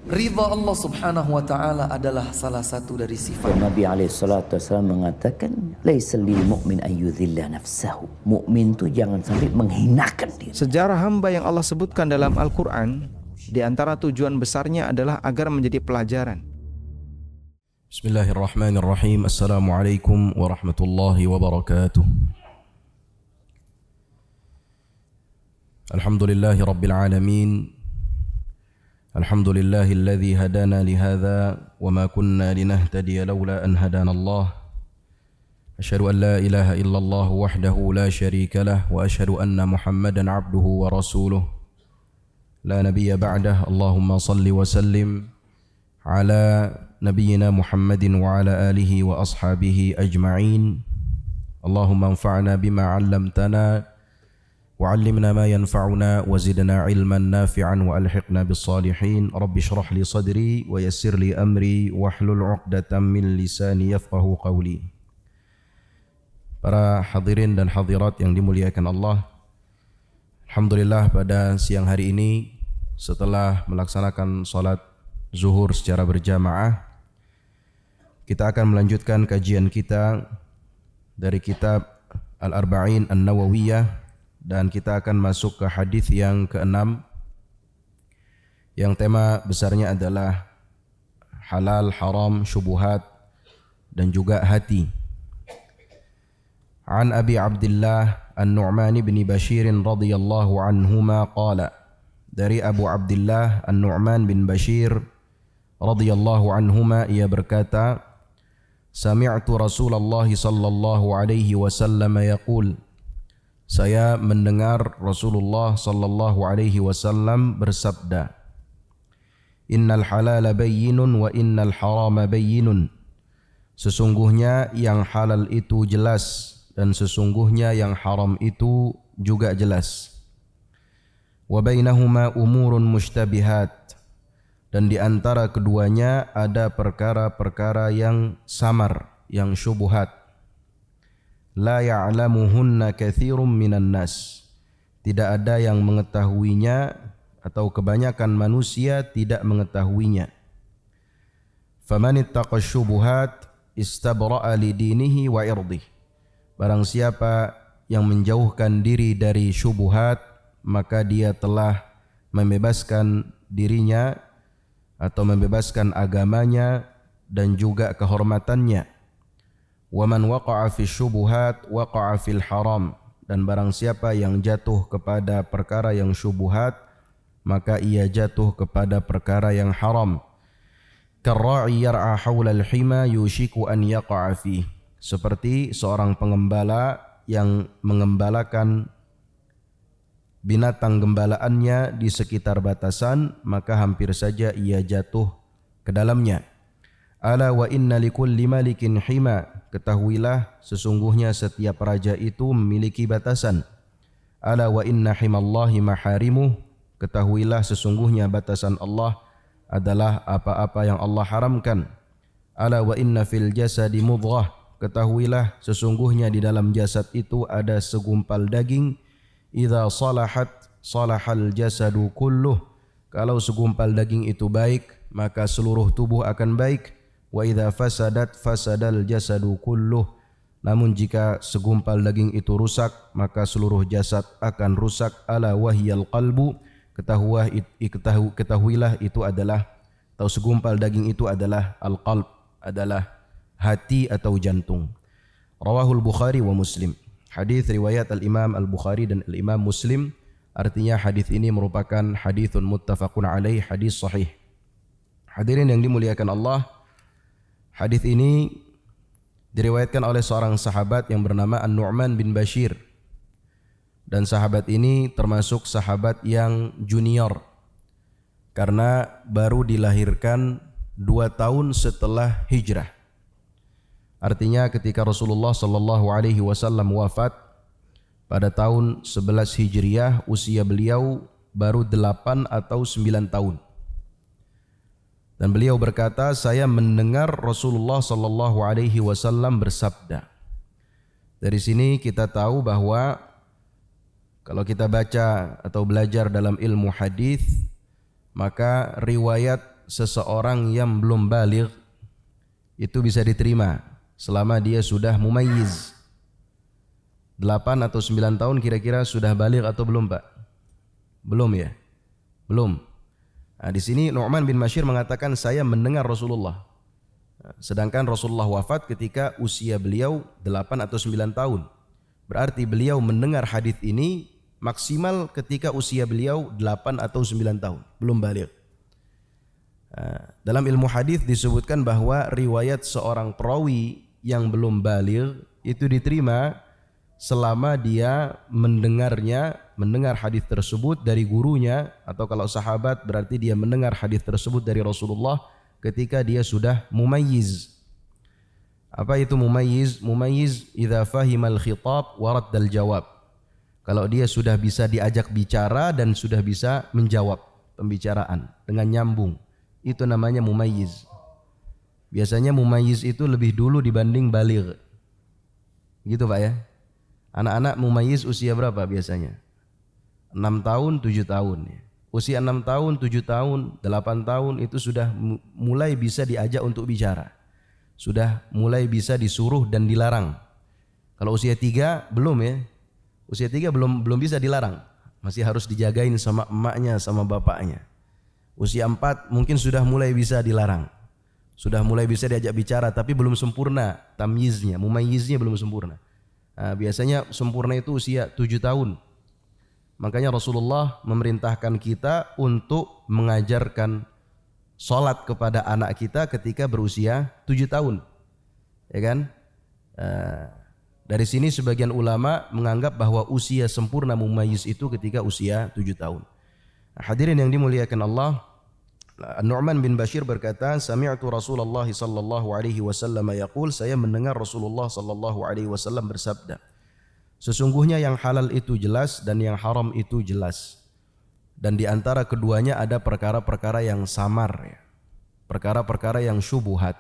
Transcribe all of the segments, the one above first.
Ridha Allah subhanahu wa ta'ala adalah salah satu dari sifat. Nabi SAW mengatakan, laisa lil mu'min ayyudhilla nafsahu. Mukmin itu jangan sampai menghinakan diri. Sejarah hamba yang Allah sebutkan dalam Al-Quran, di antara tujuan besarnya adalah agar menjadi pelajaran. Bismillahirrahmanirrahim. Assalamualaikum warahmatullahi wabarakatuh. Alhamdulillahi rabbil alamin. Alhamdulillahilladzi hadana lihadza wa ma kunna linahtadiya laula an hadana Allah. Asyhadu an la ilaha illallah wahdahu la syarika lah wa asyhadu anna Muhammadan abduhu wa rasuluh. La nabiyya ba'dah. Allahumma salli wa sallim ala nabiyyina Muhammadin wa ala alihi wa ashabihi ajma'in. Allahumma anfa'na bima 'allamtana wa 'allimna ma yanfa'una wa zidna 'ilman nafi'an wa alhiqna bis salihin. Rabbi shrah li sadri wa yassir li amri wahlul 'uqdatam min lisani yafqahu qawli. Para hadirin dan hadirat yang dimuliakan Allah, alhamdulillah pada siang hari ini setelah melaksanakan salat zuhur secara berjamaah, kita akan melanjutkan kajian kita dari kitab Al-Arba'in An-Nawawiyah, dan kita akan masuk ke hadis yang ke-6 yang tema besarnya adalah halal, haram, syubuhat dan juga hati. An Abi Abdullah An-Nu'man bin Bashir radhiyallahu anhuma qala, dari Abu Abdullah An-Nu'man bin Bashir radhiyallahu anhuma, ia berkata, sami'tu Rasulullah sallallahu alaihi wasallam yaqul, saya mendengar Rasulullah sallallahu alaihi wasallam bersabda, innal halala bayyinun wa innal harama bayyinun. Sesungguhnya yang halal itu jelas dan sesungguhnya yang haram itu juga jelas. Wa bainahuma umurun mushtabihat, dan di antara keduanya ada perkara-perkara yang samar, yang syubhat. La ya'lamuhunna katsirum minan nas, tidak ada yang mengetahuinya atau kebanyakan manusia tidak mengetahuinya. Faman ittaqa syubuhat istabra'a li dinihi wa irdih. Barang siapa yang menjauhkan diri dari syubuhat, maka dia telah membebaskan dirinya atau membebaskan agamanya dan juga kehormatannya. Wa man waqa'a fi syubuhat waqa'a fil haram, dan barang siapa yang jatuh kepada perkara yang syubuhat, maka ia jatuh kepada perkara yang haram. Karra'i yar'a haula al-hima yushiku an yaqa'a fi, seperti seorang pengembala yang mengembalakan binatang gembalaannya di sekitar batasan, maka hampir saja ia jatuh ke dalamnya. Ala wa inna likulli malikin hima, ketahuilah sesungguhnya setiap raja itu memiliki batasan. Ala wa inna himallahi maharimuh, ketahuilah sesungguhnya batasan Allah adalah apa-apa yang Allah haramkan. Ala wa inna fil jasadi mudghah, ketahuilah sesungguhnya di dalam jasad itu ada segumpal daging. Idza salahat salahal jasadu kulluh, kalau segumpal daging itu baik maka seluruh tubuh akan baik. Wa idza fasadat fasadal jasadu kulluh, namun jika segumpal daging itu rusak maka seluruh jasad akan rusak. Ala wahyal qalbu, ketahuilah itu adalah, atau segumpal daging itu adalah al-qalb, adalah hati atau jantung. Rawahul Bukhari wa Muslim. Hadis riwayat Al-Imam Al-Bukhari dan Al-Imam Muslim. Artinya hadis ini merupakan hadithun muttafaqun alaih, hadis sahih. Hadirin yang dimuliakan Allah, hadis ini diriwayatkan oleh seorang sahabat yang bernama An-Nu'man bin Bashir. Dan sahabat ini termasuk sahabat yang junior, karena baru dilahirkan 2 tahun setelah hijrah. Artinya ketika Rasulullah sallallahu alaihi wasallam wafat pada tahun 11 Hijriah, usia beliau baru 8 atau 9 tahun. Dan beliau berkata, saya mendengar Rasulullah sallallahu alaihi wasallam bersabda. Dari sini kita tahu bahwa kalau kita baca atau belajar dalam ilmu hadis, maka riwayat seseorang yang belum baligh itu bisa diterima selama dia sudah mumayyiz. 8 atau 9 tahun kira-kira sudah baligh atau belum, Pak? Belum ya? Belum. Nah, di sini Nu'man bin Bashir mengatakan saya mendengar Rasulullah. Sedangkan Rasulullah wafat ketika usia beliau 8 atau 9 tahun. Berarti beliau mendengar hadis ini maksimal ketika usia beliau 8 atau 9 tahun, belum baligh. Dalam ilmu hadis disebutkan bahwa riwayat seorang perawi yang belum baligh itu diterima selama dia mendengar hadis tersebut dari gurunya, atau kalau sahabat berarti dia mendengar hadis tersebut dari Rasulullah ketika dia sudah mumayyiz. Apa itu mumayyiz? Mumayyiz idza fahimal khitab wa raddal jawab. Kalau dia sudah bisa diajak bicara dan sudah bisa menjawab pembicaraan dengan nyambung, itu namanya mumayyiz. Biasanya mumayyiz itu lebih dulu dibanding baligh. Gitu Pak ya. Anak-anak mumayyiz usia berapa biasanya? 6 tahun, 7 tahun. Usia 6 tahun, 7 tahun, 8 tahun itu sudah mulai bisa diajak untuk bicara. Sudah mulai bisa disuruh dan dilarang. Kalau usia 3 belum ya. Usia 3 belum bisa dilarang. Masih harus dijagain sama emaknya, sama bapaknya. Usia 4 mungkin sudah mulai bisa dilarang. Sudah mulai bisa diajak bicara tapi belum sempurna tamyiznya, mumayyiznya belum sempurna. Nah, biasanya sempurna itu usia 7 tahun. Makanya Rasulullah memerintahkan kita untuk mengajarkan salat kepada anak kita ketika berusia 7 tahun. Ya kan? Dari sini sebagian ulama menganggap bahwa usia sempurna mumayyiz itu ketika usia 7 tahun. Hadirin yang dimuliakan Allah, Nu'man bin Bashir berkata, sami'tu Rasulullah sallallahu alaihi wasallam yaqul, saya mendengar Rasulullah sallallahu alaihi wasallam bersabda, sesungguhnya yang halal itu jelas dan yang haram itu jelas. Dan di antara keduanya ada perkara-perkara yang samar ya. Perkara-perkara yang syubhat.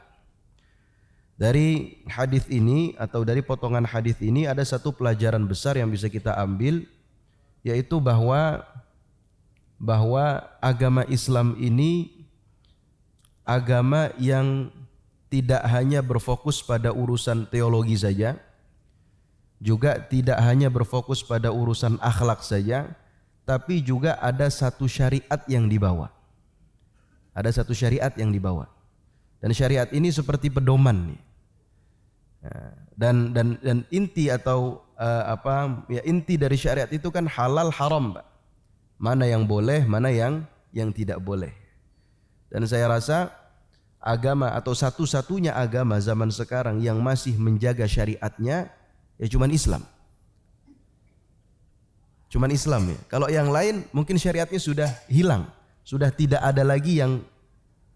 Dari hadis ini atau dari potongan hadis ini ada satu pelajaran besar yang bisa kita ambil, yaitu bahwa agama Islam ini agama yang tidak hanya berfokus pada urusan teologi saja, juga tidak hanya berfokus pada urusan akhlak saja, tapi juga ada satu syariat yang dibawa. Ada satu syariat yang dibawa. Dan syariat ini seperti pedoman nih. Dan inti atau inti dari syariat itu kan halal haram, Pak. Mana yang boleh, mana yang tidak boleh. Dan saya rasa agama atau satu-satunya agama zaman sekarang yang masih menjaga syariatnya ya cuman Islam. Cuman Islam ya. Kalau yang lain mungkin syariatnya sudah hilang, sudah tidak ada lagi yang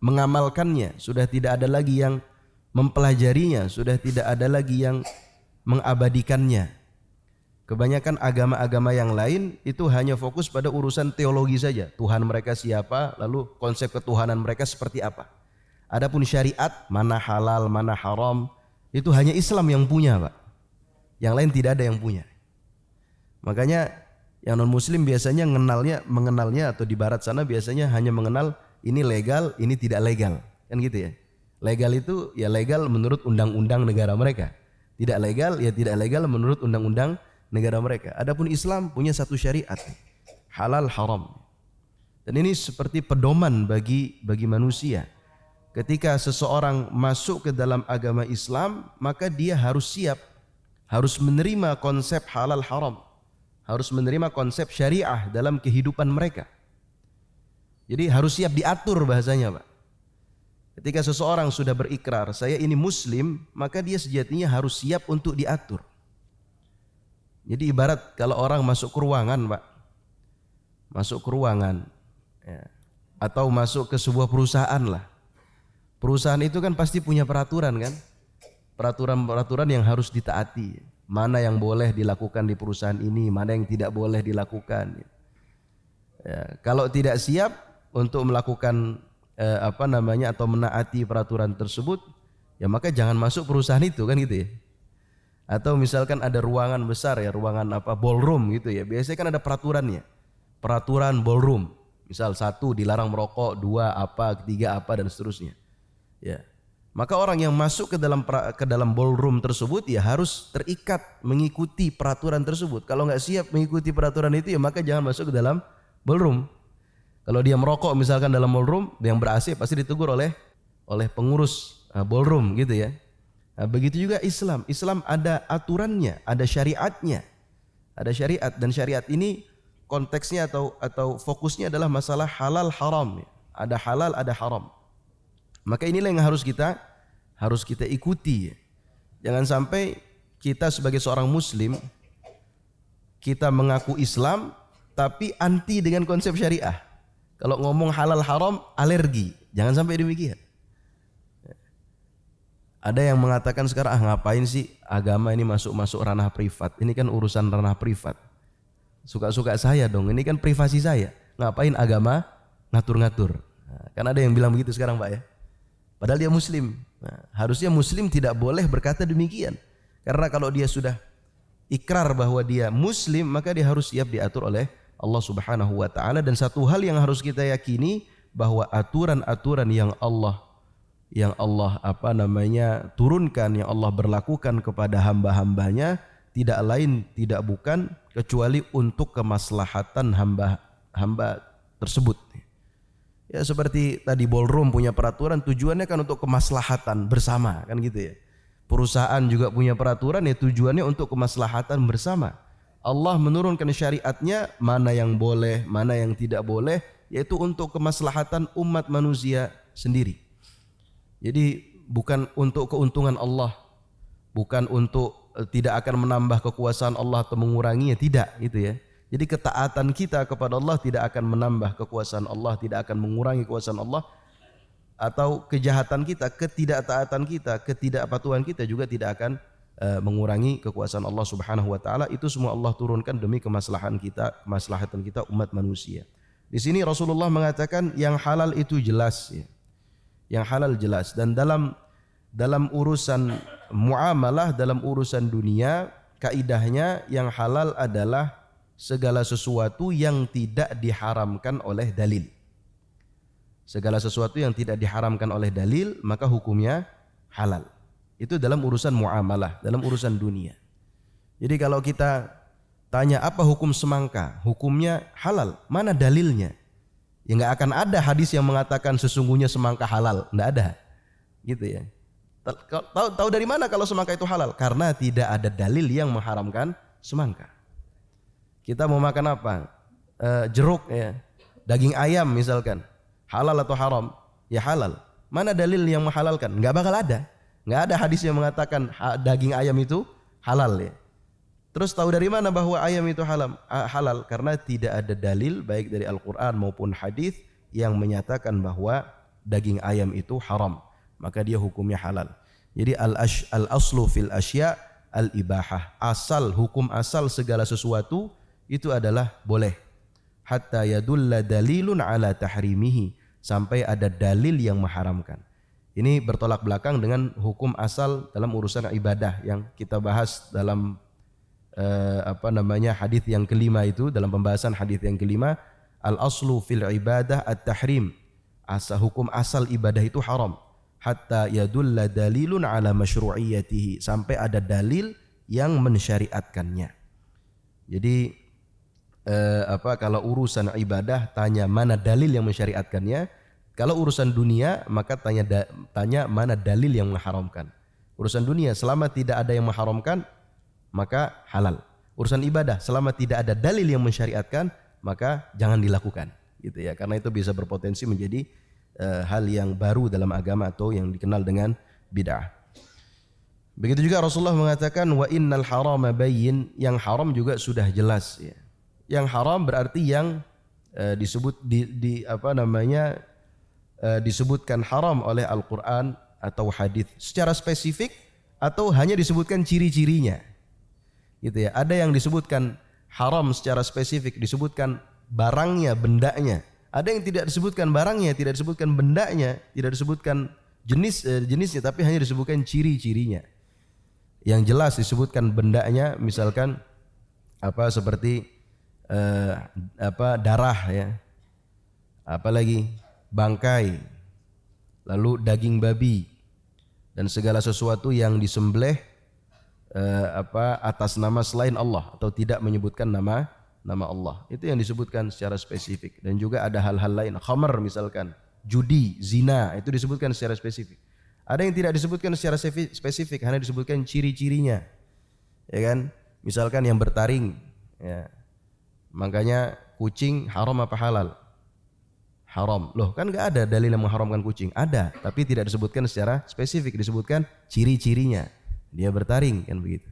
mengamalkannya, sudah tidak ada lagi yang mempelajarinya, sudah tidak ada lagi yang mengabadikannya. Kebanyakan agama-agama yang lain itu hanya fokus pada urusan teologi saja. Tuhan mereka siapa, lalu konsep ketuhanan mereka seperti apa. Adapun syariat, mana halal, mana haram, itu hanya Islam yang punya, Pak. Yang lain tidak ada yang punya. Makanya yang non-muslim biasanya mengenalnya atau di barat sana biasanya hanya mengenal ini legal, ini tidak legal. Kan gitu ya. Legal itu ya legal menurut undang-undang negara mereka. Tidak legal ya tidak legal menurut undang-undang negara mereka. Adapun Islam punya satu syariat, halal haram. Dan ini seperti pedoman bagi manusia. Ketika seseorang masuk ke dalam agama Islam, maka dia harus siap, harus menerima konsep halal haram, harus menerima konsep syariah dalam kehidupan mereka. Jadi harus siap diatur bahasanya, Pak. Ketika seseorang sudah berikrar, saya ini muslim, maka dia sejatinya harus siap untuk diatur. Jadi ibarat kalau orang masuk ke ruangan, Pak, masuk ke ruangan ya, atau masuk ke sebuah perusahaan lah. Perusahaan itu kan pasti punya peraturan kan, peraturan-peraturan yang harus ditaati. Mana yang boleh dilakukan di perusahaan ini, mana yang tidak boleh dilakukan. Ya, kalau tidak siap untuk melakukan atau menaati peraturan tersebut, ya maka jangan masuk perusahaan itu kan gitu ya. Atau misalkan ada ruangan besar ya, ruangan ballroom gitu ya. Biasanya kan ada peraturannya. Peraturan ballroom. Misal 1 dilarang merokok, 2 apa, 3 apa dan seterusnya. Ya. Maka orang yang masuk ke dalam ballroom tersebut ya harus terikat mengikuti peraturan tersebut. Kalau nggak siap mengikuti peraturan itu ya maka jangan masuk ke dalam ballroom. Kalau dia merokok misalkan dalam ballroom yang ber-AC pasti ditegur oleh pengurus ballroom gitu ya. Nah, begitu juga Islam. Islam ada aturannya, ada syariatnya. Ada syariat dan syariat ini konteksnya atau fokusnya adalah masalah halal haram. Ada halal, ada haram. Maka inilah yang harus kita ikuti. Jangan sampai kita sebagai seorang muslim kita mengaku Islam tapi anti dengan konsep syariah. Kalau ngomong halal haram alergi. Jangan sampai demikian. Ada yang mengatakan sekarang ngapain sih agama ini masuk ranah privat. Ini kan urusan ranah privat. Suka-suka saya dong. Ini kan privasi saya. Ngapain agama ngatur-ngatur. Nah, kan ada yang bilang begitu sekarang Pak ya. Padahal dia muslim. Nah, harusnya muslim tidak boleh berkata demikian. Karena kalau dia sudah ikrar bahwa dia muslim, maka dia harus siap diatur oleh Allah Subhanahu wa taala. Dan satu hal yang harus kita yakini bahwa aturan-aturan yang Allah turunkan, yang Allah berlakukan kepada hamba-hambanya tidak lain tidak bukan kecuali untuk kemaslahatan hamba tersebut. Ya seperti tadi ballroom punya peraturan, tujuannya kan untuk kemaslahatan bersama, kan gitu ya. Perusahaan juga punya peraturan, ya tujuannya untuk kemaslahatan bersama. Allah menurunkan syariatnya, mana yang boleh, mana yang tidak boleh, yaitu untuk kemaslahatan umat manusia sendiri. Jadi bukan untuk keuntungan Allah, bukan untuk tidak akan menambah kekuasaan Allah atau menguranginya, tidak gitu ya. Jadi ketaatan kita kepada Allah tidak akan menambah kekuasaan Allah, tidak akan mengurangi kekuasaan Allah, atau kejahatan kita, ketidaktaatan kita, ketidakpatuhan kita juga tidak akan mengurangi kekuasaan Allah Subhanahu wa taala. Itu semua Allah turunkan demi kemaslahatan kita umat manusia. Di sini Rasulullah mengatakan yang halal itu jelas ya. Yang halal jelas, dan dalam urusan muamalah, dalam urusan dunia, kaidahnya yang halal adalah segala sesuatu yang tidak diharamkan oleh dalil. Segala sesuatu yang tidak diharamkan oleh dalil maka hukumnya halal. Itu dalam urusan muamalah, dalam urusan dunia. Jadi kalau kita tanya apa hukum semangka, hukumnya halal, mana dalilnya? Ya nggak akan ada hadis yang mengatakan sesungguhnya semangka halal, nggak ada, gitu ya. Tahu dari mana kalau semangka itu halal? Karena tidak ada dalil yang mengharamkan semangka. Kita mau makan apa? Jeruk ya, daging ayam misalkan, halal atau haram? Ya halal. Mana dalil yang menghalalkan? Nggak bakal ada. Nggak ada hadis yang mengatakan daging ayam itu halal ya. Terus tahu dari mana bahwa ayam itu halal? Karena tidak ada dalil baik dari Al-Quran maupun hadis yang menyatakan bahwa daging ayam itu haram. Maka dia hukumnya halal. Jadi al-aslu fil asya al-ibahah. Hukum asal segala sesuatu itu adalah boleh. Hatta yadulla dalilun ala tahrimihi. Sampai ada dalil yang mengharamkan. Ini bertolak belakang dengan hukum asal dalam urusan ibadah yang kita bahas dalam hadis yang kelima itu, dalam pembahasan hadis yang kelima, al-aslu fil ibadah at-tahrim. Hukum asal ibadah itu haram. Hatta yadulla dalilun ala masyru'iyatihi. Sampai ada dalil yang mensyariatkannya. Jadi kalau urusan ibadah tanya mana dalil yang mensyariatkannya. Kalau urusan dunia maka tanya mana dalil yang mengharamkan. Urusan dunia selama tidak ada yang mengharamkan maka halal. Urusan ibadah selama tidak ada dalil yang mensyariatkan maka jangan dilakukan, gitu ya. Karena itu bisa berpotensi menjadi hal yang baru dalam agama atau yang dikenal dengan bid'ah. Begitu juga Rasulullah mengatakan wa innal harama bayyin, yang haram juga sudah jelas ya. Yang haram berarti yang disebutkan haram oleh Al-Quran atau hadis secara spesifik atau hanya disebutkan ciri-cirinya, gitu ya. Ada yang disebutkan haram secara spesifik, disebutkan barangnya, bendanya. Ada yang tidak disebutkan barangnya, tidak disebutkan bendanya, tidak disebutkan jenisnya, tapi hanya disebutkan ciri-cirinya. Yang jelas disebutkan bendanya, misalkan seperti darah ya. apalagi bangkai, lalu daging babi dan segala sesuatu yang disembelih atas nama selain Allah atau tidak menyebutkan nama Allah. Itu yang disebutkan secara spesifik. Dan juga ada hal-hal lain, khamar misalkan, judi, zina, itu disebutkan secara spesifik. Ada yang tidak disebutkan secara spesifik, hanya disebutkan ciri-cirinya. Ya kan? Misalkan yang bertaring, ya. Makanya kucing haram apa halal? Haram. Loh, kan enggak ada dalil yang mengharamkan kucing. Ada, tapi tidak disebutkan secara spesifik, disebutkan ciri-cirinya. Dia bertaring, kan begitu.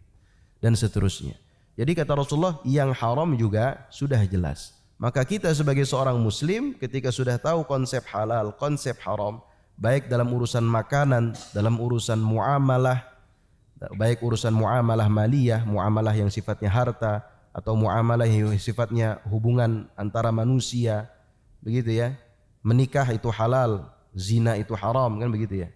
Dan seterusnya. Jadi kata Rasulullah, yang haram juga sudah jelas. Maka kita sebagai seorang muslim ketika sudah tahu konsep halal, konsep haram, baik dalam urusan makanan, dalam urusan muamalah, baik urusan muamalah maliyah, muamalah yang sifatnya harta, atau muamalah yang sifatnya hubungan antara manusia, begitu ya. Menikah itu halal, zina itu haram, kan begitu ya.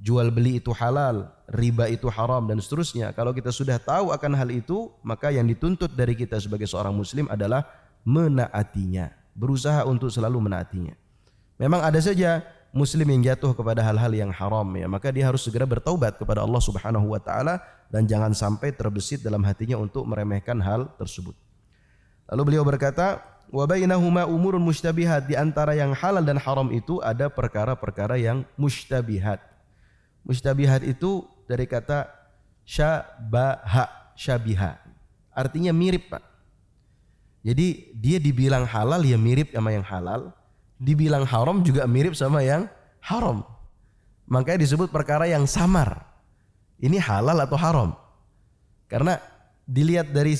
Jual beli itu halal, riba itu haram, dan seterusnya. Kalau kita sudah tahu akan hal itu, maka yang dituntut dari kita sebagai seorang muslim adalah menaatinya, berusaha untuk selalu menaatinya. Memang ada saja muslim yang jatuh kepada hal-hal yang haram, ya, maka dia harus segera bertaubat kepada Allah Subhanahu wa taala dan jangan sampai terbesit dalam hatinya untuk meremehkan hal tersebut. Lalu beliau berkata, wa bainahuma umurun mushtabihat, di antara yang halal dan haram itu ada perkara-perkara yang mushtabihat. Mushtabihat itu dari kata syabiha. Artinya mirip, Pak. Jadi dia dibilang halal ya mirip sama yang halal, dibilang haram juga mirip sama yang haram. Makanya disebut perkara yang samar. Ini halal atau haram? Karena dilihat dari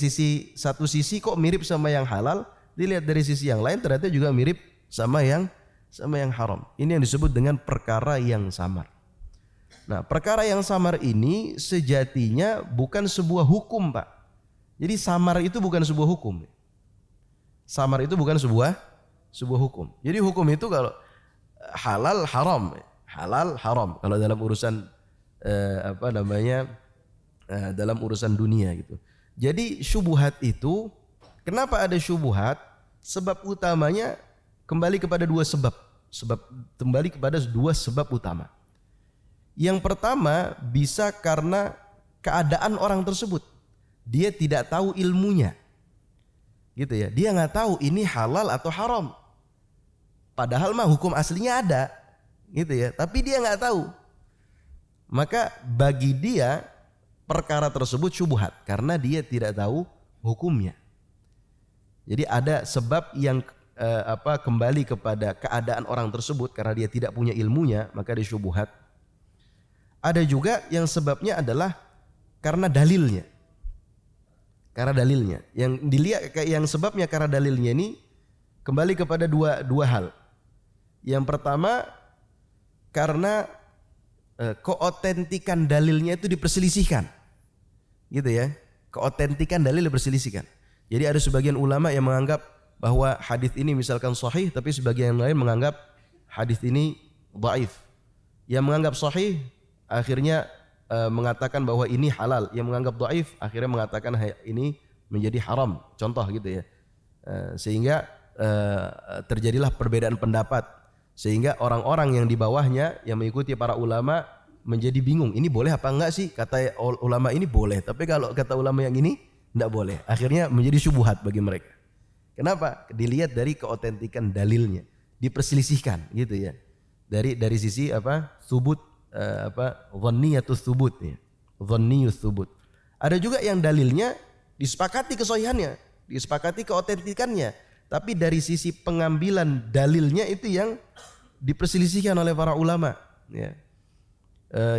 satu sisi kok mirip sama yang halal, dilihat dari sisi yang lain ternyata juga mirip sama yang haram. Ini yang disebut dengan perkara yang samar. Nah, perkara yang samar ini sejatinya bukan sebuah hukum, Pak. Jadi samar itu bukan sebuah hukum. Samar itu bukan sebuah hukum. Jadi hukum itu kalau halal haram, halal haram. Kalau dalam urusan dalam urusan dunia gitu. Jadi syubhat itu, kenapa ada syubhat? Sebab utamanya kembali kepada dua sebab. Kembali kepada dua sebab utama. Yang pertama bisa karena keadaan orang tersebut. Dia tidak tahu ilmunya. Gitu ya. Dia nggak tahu ini halal atau haram. Padahal mah hukum aslinya ada. Gitu ya. Tapi dia nggak tahu. Maka bagi dia perkara tersebut syubhat karena dia tidak tahu hukumnya. Jadi ada sebab yang kembali kepada keadaan orang tersebut karena dia tidak punya ilmunya, maka dia syubhat. Ada juga yang sebabnya adalah karena dalilnya. Karena dalilnya. Yang dilihat yang sebabnya karena dalilnya ini kembali kepada dua hal. Yang pertama karena keotentikan dalilnya itu diperselisihkan. Gitu ya. Keotentikan dalil diperselisihkan. Jadi ada sebagian ulama yang menganggap bahwa hadis ini misalkan sahih, tapi sebagian yang lain menganggap hadis ini dhaif. Yang menganggap sahih akhirnya mengatakan bahwa ini halal, yang menganggap dhaif akhirnya mengatakan ini menjadi haram. Contoh gitu ya. Sehingga terjadilah perbedaan pendapat. Sehingga orang-orang yang di bawahnya yang mengikuti para ulama menjadi bingung. Ini boleh apa enggak sih? Kata ulama ini boleh, tapi kalau kata ulama yang ini enggak boleh. Akhirnya menjadi syubhat bagi mereka. Kenapa? Dilihat dari keotentikan dalilnya, diperselisihkan gitu ya. Dari sisi subut dhanniyatut thubut ya. Dhanniyut thubut. Ada juga yang dalilnya disepakati kesahihannya, disepakati keotentikannya, tapi dari sisi pengambilan dalilnya itu yang diperselisihkan oleh para ulama ya.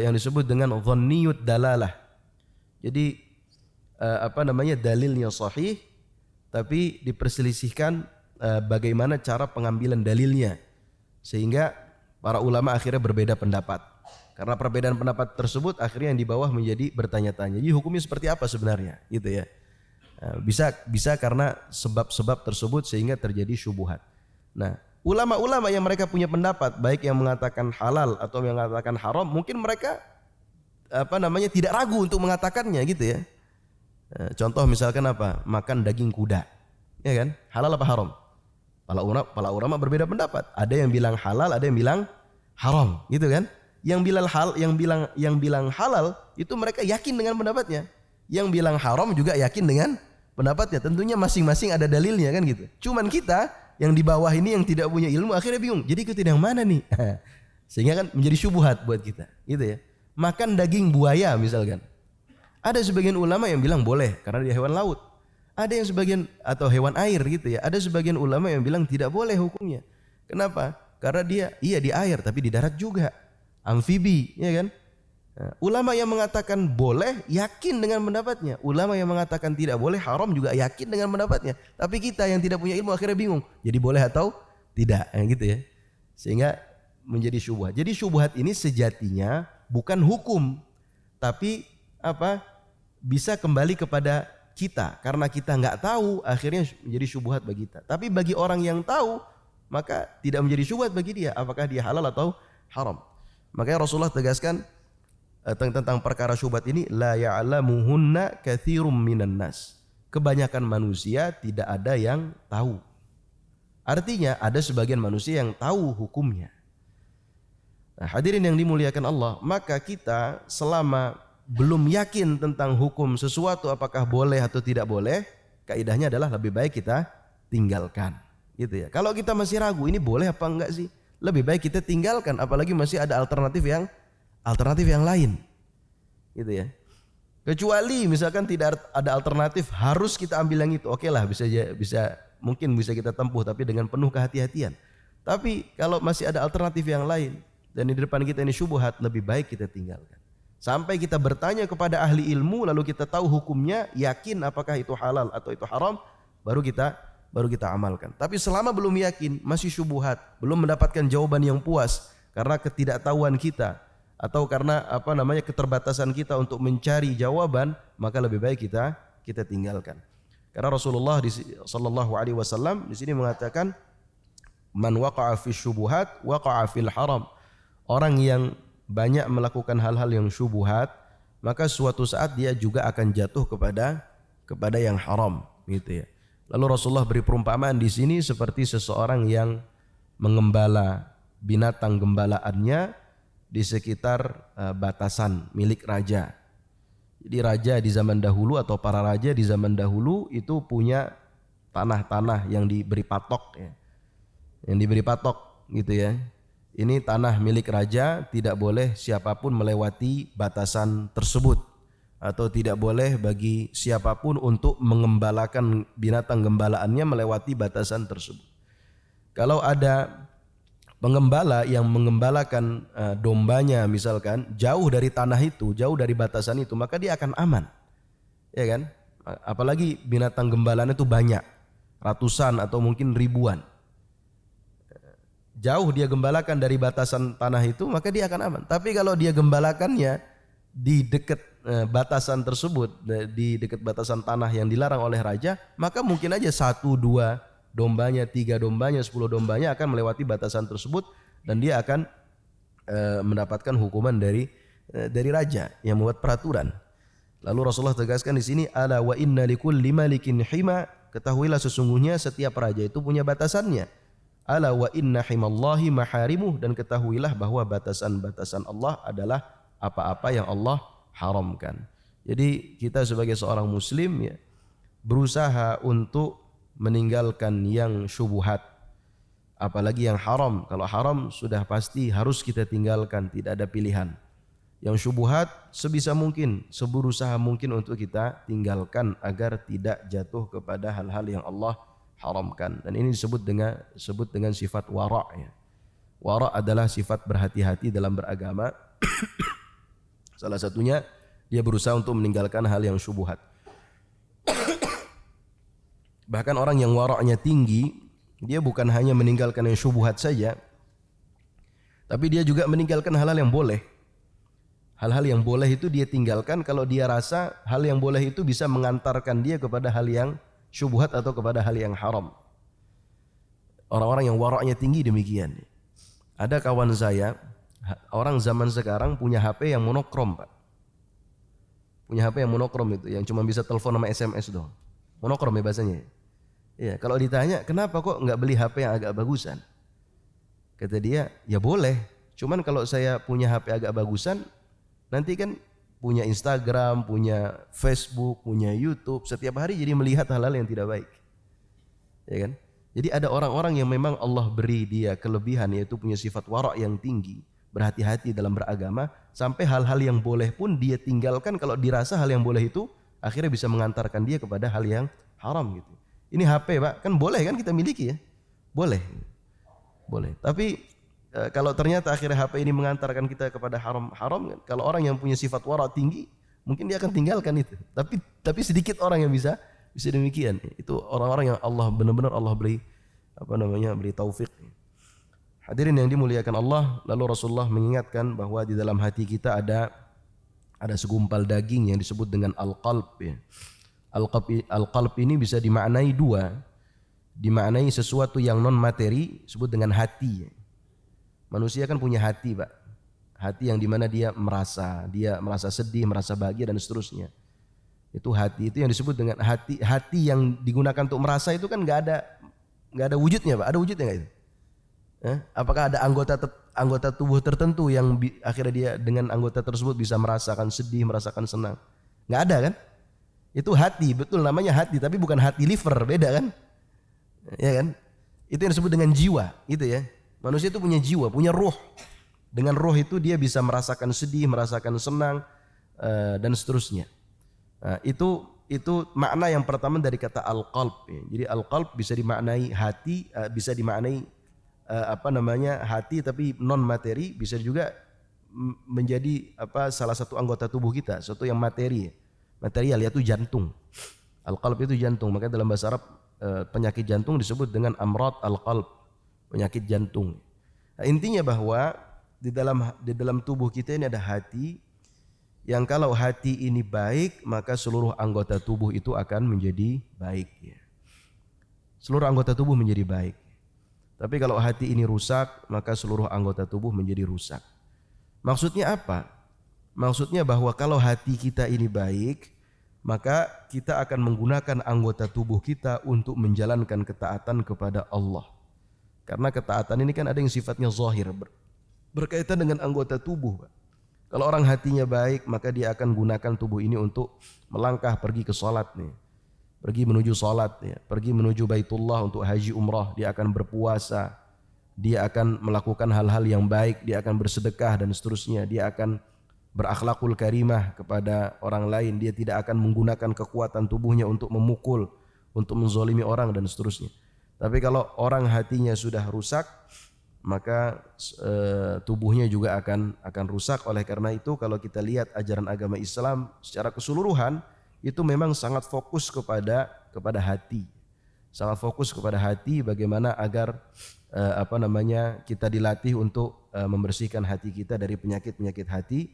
Yang disebut dengan dhanniyut dalalah. Jadi dalilnya sahih tapi diperselisihkan bagaimana cara pengambilan dalilnya sehingga para ulama akhirnya berbeda pendapat. Karena perbedaan pendapat tersebut akhirnya yang di bawah menjadi bertanya-tanya. Jadi hukumnya seperti apa sebenarnya gitu ya. Bisa karena sebab-sebab tersebut sehingga terjadi syubhat. Nah, ulama-ulama yang mereka punya pendapat baik yang mengatakan halal atau yang mengatakan haram, mungkin mereka tidak ragu untuk mengatakannya gitu ya. Contoh misalkan makan daging kuda. Ya kan? Halal apa haram? Para ulama berbeda pendapat. Ada yang bilang halal, ada yang bilang haram, gitu kan? Yang bilang halal itu mereka yakin dengan pendapatnya. Yang bilang haram juga yakin dengan pendapatnya. Tentunya masing-masing ada dalilnya kan gitu. Cuman kita yang di bawah ini yang tidak punya ilmu akhirnya bingung. Jadi ikutin yang mana nih? Sehingga kan menjadi syubhat buat kita, gitu ya. Makan daging buaya misalkan. Ada sebagian ulama yang bilang boleh karena dia hewan laut. Ada yang sebagian atau hewan air gitu ya. Ada sebagian ulama yang bilang tidak boleh hukumnya. Kenapa? Karena dia di air tapi di darat juga. Amfibi, ya kan? Nah, ulama yang mengatakan boleh yakin dengan pendapatnya. Ulama yang mengatakan tidak boleh haram juga yakin dengan pendapatnya. Tapi kita yang tidak punya ilmu akhirnya bingung. Jadi boleh atau tidak, gitu ya. Sehingga menjadi syubhat. Jadi syubhat ini sejatinya bukan hukum, tapi bisa kembali kepada kita, karena kita nggak tahu akhirnya menjadi syubhat bagi kita. Tapi bagi orang yang tahu maka tidak menjadi syubhat bagi dia apakah dia halal atau haram. Makanya Rasulullah tegaskan tentang perkara syubhat ini, la ya'lamuhunna katsirum minan nas. Kebanyakan manusia tidak ada yang tahu. Artinya ada sebagian manusia yang tahu hukumnya. Nah, hadirin yang dimuliakan Allah, maka kita selama belum yakin tentang hukum sesuatu apakah boleh atau tidak boleh, kaidahnya adalah lebih baik kita tinggalkan, gitu ya. Kalau kita masih ragu ini boleh apa enggak sih, lebih baik kita tinggalkan, apalagi masih ada alternatif yang lain, gitu ya. Kecuali misalkan tidak ada alternatif harus kita ambil yang itu, oke lah, mungkin bisa kita tempuh tapi dengan penuh kehati-hatian. Tapi kalau masih ada alternatif yang lain dan di depan kita ini syubhat, lebih baik kita tinggalkan. Sampai kita bertanya kepada ahli ilmu, lalu kita tahu hukumnya, yakin apakah itu halal atau itu haram, baru kita amalkan. Tapi selama belum yakin, masih syubhat, belum mendapatkan jawaban yang puas karena ketidaktahuan kita atau karena keterbatasan kita untuk mencari jawaban, maka lebih baik kita tinggalkan. Karena Rasulullah sallallahu alaihi wasallam di sini mengatakan, man waqa'a fi syubuhat waqa'a fil haram. Orang yang banyak melakukan hal-hal yang syubhat, maka suatu saat dia juga akan jatuh kepada yang haram, gitu ya. Lalu Rasulullah beri perumpamaan di sini seperti seseorang yang mengembala binatang gembalaannya di sekitar batasan milik raja. Jadi raja di zaman dahulu atau para raja di zaman dahulu itu punya tanah-tanah yang diberi patok ya. Yang diberi patok, gitu ya. Ini tanah milik raja, tidak boleh siapapun melewati batasan tersebut, atau tidak boleh bagi siapapun untuk mengembalakan binatang gembalaannya melewati batasan tersebut. Kalau ada pengembala yang mengembalakan dombanya misalkan jauh dari tanah itu, jauh dari batasan itu, maka dia akan aman, ya kan? Apalagi binatang gembalanya itu banyak, ratusan atau mungkin ribuan. Jauh dia gembalakan dari batasan tanah itu, maka dia akan aman. Tapi kalau dia gembalakannya di dekat batasan tersebut, di dekat batasan tanah yang dilarang oleh raja, maka mungkin aja 1, 2 dombanya, 3 dombanya, 10 dombanya akan melewati batasan tersebut dan dia akan mendapatkan hukuman dari raja yang membuat peraturan. Lalu Rasulullah tegaskan di sini, ala wa inna likulli malikin hima, ketahuilah sesungguhnya setiap raja itu punya batasannya. Ala wa inna himallahi maharimuh, dan ketahuilah bahwa batasan-batasan Allah adalah apa-apa yang Allah haramkan. Jadi kita sebagai seorang muslim ya, berusaha untuk meninggalkan yang syubhat, apalagi yang haram. Kalau haram sudah pasti harus kita tinggalkan, tidak ada pilihan. Yang syubhat sebisa mungkin, seberusaha mungkin untuk kita tinggalkan agar tidak jatuh kepada hal-hal yang Allah haramkan. Dan ini disebut dengan sifat wara' ya. Wara' adalah sifat berhati-hati dalam beragama. Salah satunya dia berusaha untuk meninggalkan hal yang syubhat. Bahkan orang yang wara'nya tinggi, dia bukan hanya meninggalkan yang syubhat saja, tapi dia juga meninggalkan hal-hal yang boleh. Hal-hal yang boleh itu dia tinggalkan kalau dia rasa hal yang boleh itu bisa mengantarkan dia kepada hal yang syubhat atau kepada hal yang haram. Orang-orang yang wara'nya tinggi demikian. Ada kawan saya, orang zaman sekarang punya HP yang monokrom, Pak. Punya HP yang monokrom itu, yang cuma bisa telepon sama SMS doang. Monokrom ya bahasanya. Ya, kalau ditanya kenapa kok nggak beli HP yang agak bagusan? Kata dia, ya boleh. Cuman kalau saya punya HP agak bagusan, nanti kan punya Instagram, punya Facebook, punya YouTube, setiap hari jadi melihat hal-hal yang tidak baik. Ya kan? Jadi ada orang-orang yang memang Allah beri dia kelebihan, yaitu punya sifat wara' yang tinggi, berhati-hati dalam beragama, sampai hal-hal yang boleh pun dia tinggalkan kalau dirasa hal yang boleh itu akhirnya bisa mengantarkan dia kepada hal yang haram gitu. Ini HP Pak, kan boleh kan kita miliki ya? Boleh. Boleh. Tapi kalau ternyata akhirnya HP ini mengantarkan kita kepada haram kan? Kalau orang yang punya sifat wara' tinggi, mungkin dia akan tinggalkan itu. Tapi sedikit orang yang bisa demikian. Itu orang-orang yang Allah benar-benar Allah beri beri taufik. Hadirin yang dimuliakan Allah, lalu Rasulullah mengingatkan bahwa di dalam hati kita ada segumpal daging yang disebut dengan al-qalb ya. Al-qalb ini bisa dimaknai dua. Dimaknai sesuatu yang non materi disebut dengan hati. Manusia kan punya hati, Pak. Hati yang dimana dia merasa sedih, merasa bahagia dan seterusnya. Itu hati, itu yang disebut dengan hati. Hati yang digunakan untuk merasa itu kan nggak ada wujudnya, Pak. Ada wujudnya nggak itu? Apakah ada anggota tubuh tertentu yang akhirnya dia dengan anggota tersebut bisa merasakan sedih, merasakan senang? Nggak ada kan? Itu hati, betul namanya hati, tapi bukan hati liver, beda kan? Ya kan? Itu yang disebut dengan jiwa, itu ya. Manusia itu punya jiwa, punya ruh. Dengan ruh itu dia bisa merasakan sedih, merasakan senang, dan seterusnya. Nah, itu makna yang pertama dari kata al-qalb. Ya. Jadi al-qalb bisa dimaknai hati, bisa dimaknai hati tapi non materi, bisa juga menjadi salah satu anggota tubuh kita, sesuatu yang materi, material, yaitu jantung. Al-qalb itu jantung, maka dalam bahasa Arab penyakit jantung disebut dengan amrad al-qalb, penyakit jantung. Nah, intinya bahwa di dalam tubuh kita ini ada hati yang kalau hati ini baik maka seluruh anggota tubuh itu akan menjadi baik ya. Seluruh anggota tubuh menjadi baik. Tapi kalau hati ini rusak maka seluruh anggota tubuh menjadi rusak. Maksudnya apa? Maksudnya bahwa kalau hati kita ini baik, maka kita akan menggunakan anggota tubuh kita untuk menjalankan ketaatan kepada Allah. Karena ketaatan ini kan ada yang sifatnya zahir, berkaitan dengan anggota tubuh. Kalau orang hatinya baik, maka dia akan gunakan tubuh ini untuk melangkah pergi ke salat nih. Pergi menuju salat ya, pergi menuju Baitullah untuk haji umrah, dia akan berpuasa, dia akan melakukan hal-hal yang baik, dia akan bersedekah dan seterusnya, dia akan berakhlakul karimah kepada orang lain, dia tidak akan menggunakan kekuatan tubuhnya untuk memukul, untuk menzolimi orang dan seterusnya. Tapi kalau orang hatinya sudah rusak, maka tubuhnya juga akan rusak. Oleh karena itu kalau kita lihat ajaran agama Islam secara keseluruhan itu memang sangat fokus kepada hati. Sangat fokus kepada hati, bagaimana agar kita dilatih untuk membersihkan hati kita dari penyakit-penyakit hati,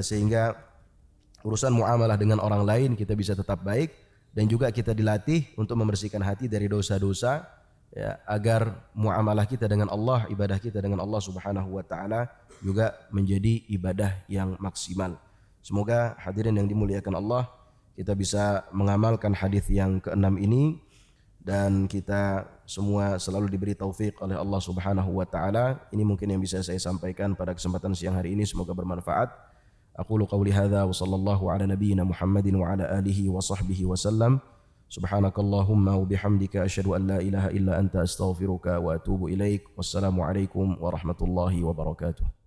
sehingga urusan muamalah dengan orang lain kita bisa tetap baik, dan juga kita dilatih untuk membersihkan hati dari dosa-dosa ya, agar muamalah kita dengan Allah, ibadah kita dengan Allah Subhanahu wa taala juga menjadi ibadah yang maksimal. Semoga hadirin yang dimuliakan Allah, kita bisa mengamalkan hadis yang ke-6 ini dan kita semua selalu diberi taufik oleh Allah Subhanahu wa taala. Ini mungkin yang bisa saya sampaikan pada kesempatan siang hari ini, semoga bermanfaat. Aqulu qawli hadza wa sallallahu ala nabiyyina Muhammadin wa ala alihi wa sahbihi wa sallam. Subhanakallahumma wa bihamdika asyhadu an la ilaha illa anta astaghfiruka wa atubu ilaik. Wassalamu alaikum warahmatullahi wabarakatuh.